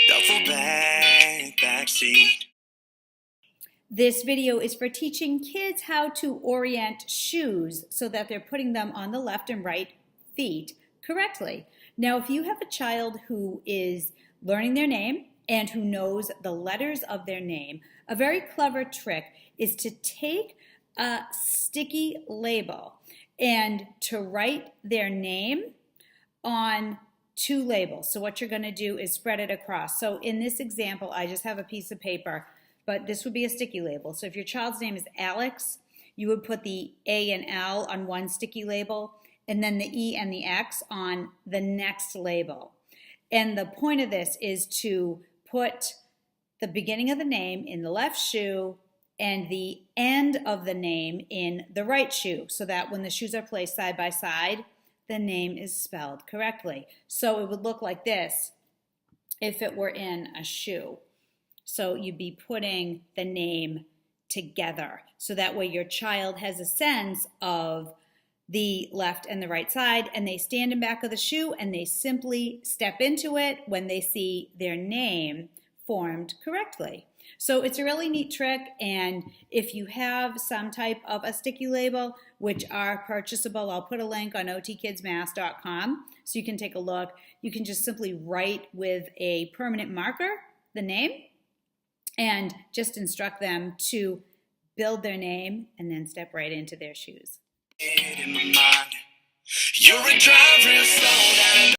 Duffel bag, backseat. This video is for teaching kids how to orient shoes so that they're putting them on the left and right feet correctly. Now, if you have a child who is learning their name and who knows the letters of their name, a very clever trick is to take a sticky label and to write their name on two labels. So what you're going to do is spread it across. So in this example, I just have a piece of paper, but this would be a sticky label. So if your child's name is Alex, you would put the A and L on one sticky label, and then the E and the X on the next label. And the point of this is to put the beginning of the name in the left shoe and the end of the name in the right shoe, so that when the shoes are placed side by side, the name is spelled correctly. So it would look like this if it were in a shoe. So you'd be putting the name together, so that way your child has a sense of the left and the right side, and they stand in back of the shoe and they simply step into it when they see their name formed correctly. So it's a really neat trick, and if you have some type of a sticky label, which are purchasable, I'll put a link on otkidsmath.com so you can take a look. You can just simply write with a permanent marker the name and just instruct them to build their name and then step right into their shoes. In my mind, you're a drive real slow down.